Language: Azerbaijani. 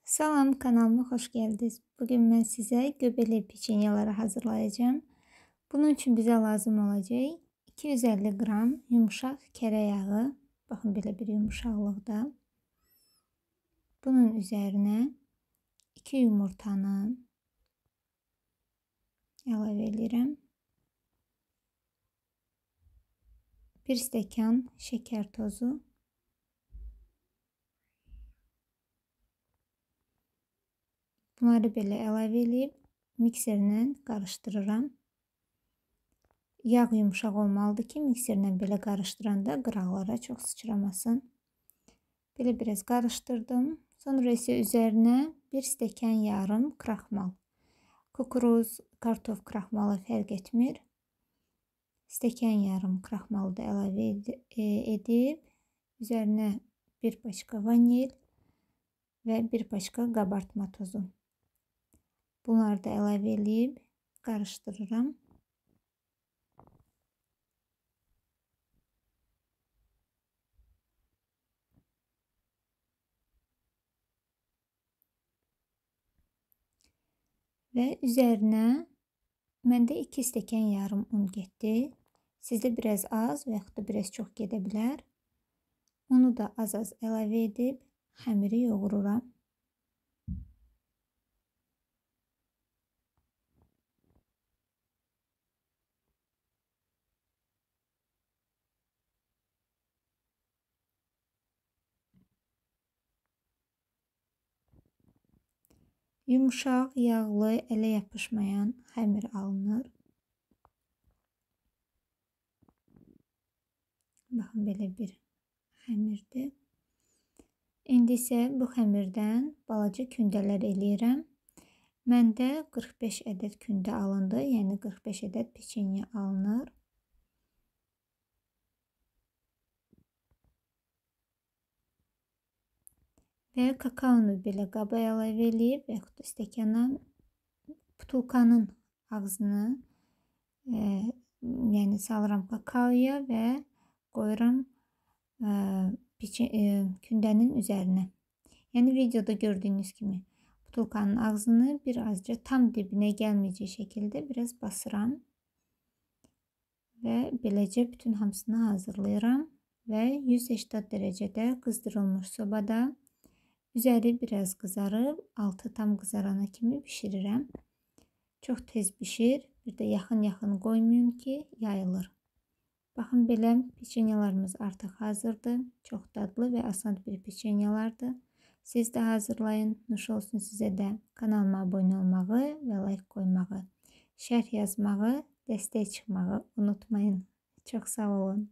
Salam, kanalıma xoş gəldiniz. Bugün mən sizə göbələk peçenyeləri hazırlayacağım. Bunun üçün bizə lazım olacaq 250 qram yumuşaq kərə yağı. Baxın, belə bir yumuşaqlıqda. Bunun üzərinə 2 yumurtanı əlavə edirəm. 1 stəkan şəkər tozu. Bunları belə əlavə edib mikserlə qarışdırıram. Yağ yumuşaq olmalıdır ki, mikserlə belə qarışdıranda qıraqlara çox sıçramasın. Belə biraz qarışdırdım. Sonra isə üzərinə 1 stəkan yarım kraxmal. Kukuruz, kartof kraxmalı fərq etmir. Stəkan yarım kraxmalı da əlavə edib üzərinə 1 paçka vanil və 1 paçka qabartma tozu. Bunları da əlavə edib qarışdırıram. Və üzərinə məndə 2 stəkan yarım un getdi. Sizdə biraz az və yaxud da biraz çox gedə bilər. Unu da az-az əlavə edib xəmiri yoğururam. Yumuşaq, yağlı, ələ yapışmayan xəmir alınır. Baxın, belə bir xəmirdir. İndi isə bu xəmirdən balaca kündələr eləyirəm. Məndə 45 ədəd kündə alındı, yəni 45 ədəd peçenye alınır. Və kakaonu belə qaba əlavə edib və yaxud da stəkana butulkanın ağzını yəni salıram kakaoya və qoyuram kündənin üzərinə. Yəni videoda gördüyünüz kimi butulkanın ağzını birazca tam dibinə gəlməyəcək şəkildə biraz basıram. Və beləcə bütün hamısını hazırlayıram və 180 dərəcədə qızdırılmış sobada üzəri biraz qızarıb, altı tam qızarana kimi bişirirəm. Çox tez bişir. Bir də yaxın-yaxın qoymayın ki, yayılır. Baxın, belə peçenyelarımız artıq hazırdır. Çox dadlı və asan bir peçenyelardır. Siz də hazırlayın. Nuş olsun sizə də. Kanalıma abunə olmağı və like qoymağı, şərh yazmağı, dəstək çıxmağı unutmayın. Çox sağ olun.